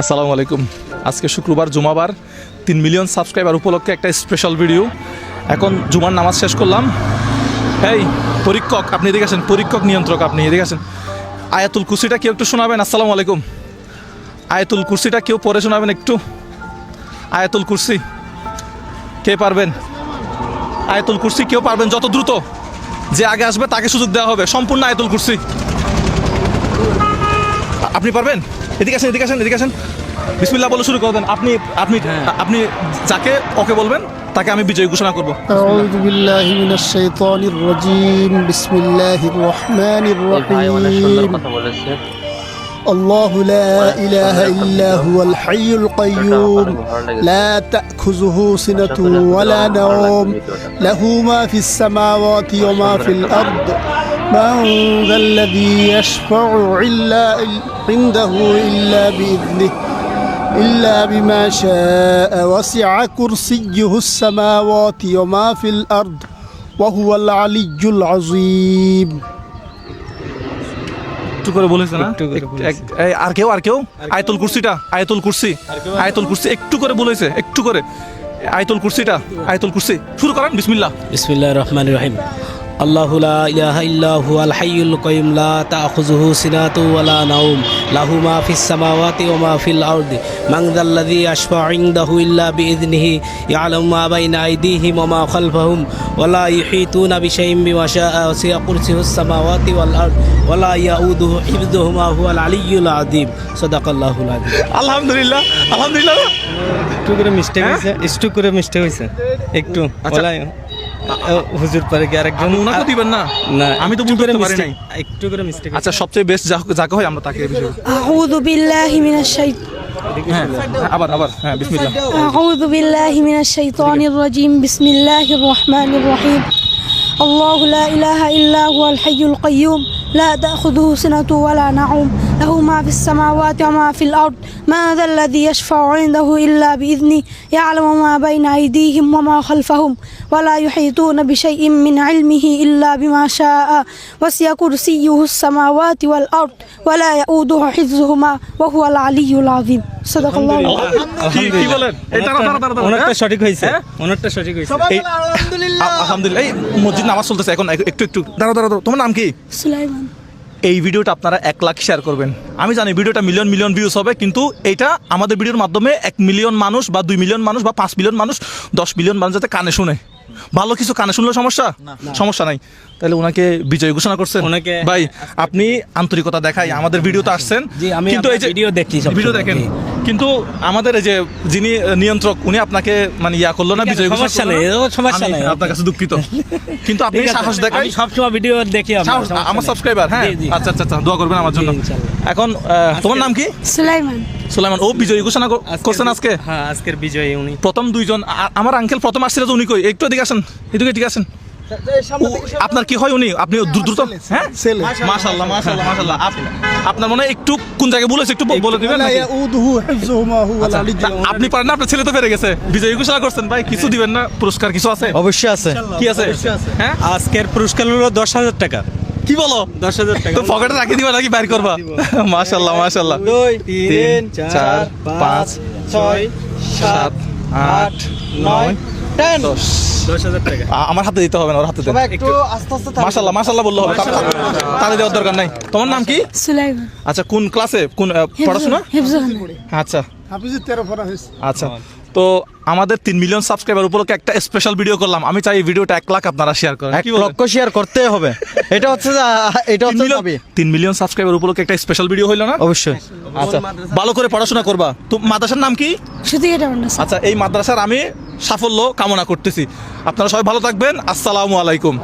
আসসালামু আলাইকুম। আজকে শুক্রবার জুমাবার 3 মিলিয়ন সাবস্ক্রাইবার উপলক্ষে একটা স্পেশাল ভিডিও। এখন জুমার নামাজ শেষ করলাম। এই পরীক্ষক, আপনি এদিকে আসেন। পরীক্ষক নিয়ন্ত্রক, আপনি এদিকে আসেন। আয়াতুল কুরসিটা কেউ একটু শোনাবেন? আসসালামু আলাইকুম। আয়াতুল কুরসিটা কেউ পড়ে শোনাবেন একটু? আয়াতুল কুরসি কে পারবেন? আয়াতুল কুরসি কেউ পারবেন? যত দ্রুত যে আগে আসবে তাকে সুযোগ দেওয়া হবে। সম্পূর্ণ আয়াতুল কুরসি আপনি পারবেন? এদিকে আসেন, এদিকে আসেন, এদিকে আসেন। বিসমিল্লাহ বলে শুরু করে দেন। আপনি আপনি আপনি যাকে ওকে বলবেন তাকে আমি বিজয়ী ঘোষণা করব। আউযু বিল্লাহি মিনাশ শাইতানির রাজীম। বিসমিল্লাহির রহমানির রহিম। আল্লাহু লা ইলাহা ইল্লা হুয়াল হাইয়ুল কাইয়্যুম লা তা'খুযুহু সিনাতুন ওয়া লা নাওম লাহু মা ফিস সামাওয়াতি ওয়া মা ফিল আরদ মান যাল্লাযী ইয়াশফা'ু ইনদাহু ইল্লা বিইذনিহি إلا بما شاء وسع كرسيه السماوات وما في الأرض وهو العلي العظيم। একটু করে বলেছে না? আর কেউ আয়াতুল কুরসিটা, আয়াতুল কুরসি, আয়াতুল কুরসি একটু করে বলেছে, একটু করে আয়াতুল কুরসিটা, আয়াতুল কুরসি শুরু করেন। বিসমিল্লাহ। বিসমিল্লাহির রহমানির রহিম। আল্লাহু লা ইলাহা ইল্লা হুয়াল হাইয়ুল কাইয়্যুম লা তা'খুযুহু সিনাতুন ওয়া লা নাওম লাহু মা ফিস সামাওয়াতি ওয়া মা ফিল আরদি মান যাল্লাযী ইয়াশফা'ু ইনদাহু ইল্লা বিইذনিহি ইয়া'লামু মা বাইনা আইদিহিম ওয়া মা খালফাহুম ওয়া লা ইউহীতুনা বিশাইইন বিমা শাআ ওয়াসি'a কুরসিয়ুহু সামাওয়াতি ওয়াল আরদ ওয়া লা ইয়াউদুহু হিফযুহুমা হুয়াল আলিয়্যুল আযীম। সাদাকাল্লাহুল আযীম। আলহামদুলিল্লাহ, আলহামদুলিল্লাহ। একটু করে মিস্টেক হয়েছে, একটু করে মিস্টেক হয়েছে, একটু বলাই হুজুর পারে কি আরেকজন ওনাকে দিবেন না? না, আমি তো বুঝতে পারি নাই। একটু করে মিস্টেক। আচ্ছা, সবচেয়ে বেস্ট যাকে হয় আমরা তাকে বিষয়। আউযু বিল্লাহি মিনাশ শাইতানির হ্যাঁ, আবার হ্যাঁ, বিসমিল্লাহ। আউযু বিল্লাহি মিনাশ শাইতানির রাজীম। বিসমিল্লাহির রহমানির রহিম। আল্লাহু লা ইলাহা ইল্লা হুয়াল হাইয়ুল কাইয়্যুম লা তা'খুযুহু সিনাতুন ওয়া লা নাওম লাহু মা ফিস সামাওয়াতি ওয়া মা ফিল আরদ মান যাল্লাযী ইয়াশফা'ু ইনদাহু ইল্লা বিইذনিহি ইয়া'লামু মা বাইনা আইদিহিম ওয়া মা খালফাহুম ওয়া লা ইউহীতুনা বিশাইইন মিন ইলমিহি ইল্লা বিমা শাআ ওয়াসি'a কুরসিয়্যুহু সামাওয়াতি ওয়াল আরদ ওয়া লা ইয়াউদুহু হিফযুহুমা ওয়া হুয়াল আলিয়্যুল আযীম। সাদাকাল্লাহু। কি বলেন? এটা অনেকটা সঠিক হয়েছে, অনেকটা সঠিক হয়েছে। আলহামদুলিল্লাহ। এই মসজিদ নামাজ চলতেছে এখন, একটু দাঁড়াও। তোমার নাম কি? সুলাইমান। এই ভিডিওটা আপনারা 1 লাখ শেয়ার করবেন। আমি জানি ভিডিওটা মিলিয়ন ভিউজ হবে, কিন্তু এইটা আমাদের ভিডিওর মাধ্যমে 1 মিলিয়ন মানুষ বা 2 মিলিয়ন মানুষ বা 5 মিলিয়ন মানুষ, 10 মিলিয়ন মানুষ যাতে কানে শুনে। ভালো কিছু কানে শুনলে সমস্যা নাই। তাহলে ওনাকে বিজয় ঘোষণা করছেন। ভাই, আপনি আন্তরিকতা দেখাই আমাদের ভিডিওতে আসছেন, কিন্তু এই যে ভিডিও দেখেন, কিন্তু আমাদের এই যে যিনি নিয়ন্ত্রক উনি আপনাকে মানে করলো না, বিজয় ঘোষণা। সমস্যা নাই, আপনার কাছে দুঃখিত, কিন্তু আপনি সাহস দেখাই। সবসময় ভিডিও দেখি আমার সাবস্ক্রাইবার। হ্যাঁ, আচ্ছা, দোয়া করবেন আমার জন্য। এখন তোমার নাম কি? সুলাইমান। ও বিজয়ী ঘোষণা করছেন আজকে। হ্যাঁ, আজকের বিজয়ী উনি। প্রথম দুইজন আমার আঙ্কেল প্রথম আসছিল তো, উনি কই? একটু এদিকে আসেন, এদিকে আসেন। আপনার কি হয় উনি? আপনি দ্রুত? হ্যাঁ, মাশাআল্লাহ। আপনার মনে হয় একটু কোন জায়গায় বলেছে, একটু বলে দিবেন। আপনি পারেন না? আপনার ছেলে তো পেরে গেছে, বিজয়ী ঘোষণা করছেন। ভাই, কিছু দিবেন না? পুরস্কার কিছু আছে? অবশ্যই আছে। কি আছে? হ্যাঁ, আজকের পুরস্কার হলো 10,000 টাকা। কি বলো? 10,000 টাকা তো পকেটে রাখি দিবা নাকি বাইর করবা? মাশাআল্লাহ। 2 3 4 5 6 7 8 9 10 10,000 টাকা আমার হাতে দিতে হবে না, ওর হাতে দেন। একটু আস্তে আস্তে। মাশাআল্লাহ বললে হবে, তাহলে দেওয়ার দরকার নাই। তোমার নাম কি? সুলাইমান। আচ্ছা, কোন ক্লাসে, কোন পড়াশোনা? আচ্ছা, হাফিজের 13 পড়া হয়েছে। আচ্ছা। তো আমাদের 3 মিলিয়ন সাবস্ক্রাইবার উপলক্ষে একটা স্পেশাল ভিডিও করলাম। আমি চাই এই ভিডিওটা 1 লাখ আপনারা শেয়ার করেন। 1 লক্ষ শেয়ার করতে হবে। এটা হচ্ছে 3 মিলিয়ন সাবস্ক্রাইবার উপলক্ষে একটা স্পেশাল ভিডিও হইলো না? অবশ্যই। আচ্ছা, ভালো করে পড়াশোনা করবা। তো মাদ্রাসার নাম কি? আচ্ছা, এই মাদ্রাসার আমি সাফল্য কামনা করতেছি। আপনারা সবাই ভালো থাকবেন। আসসালামু আলাইকুম।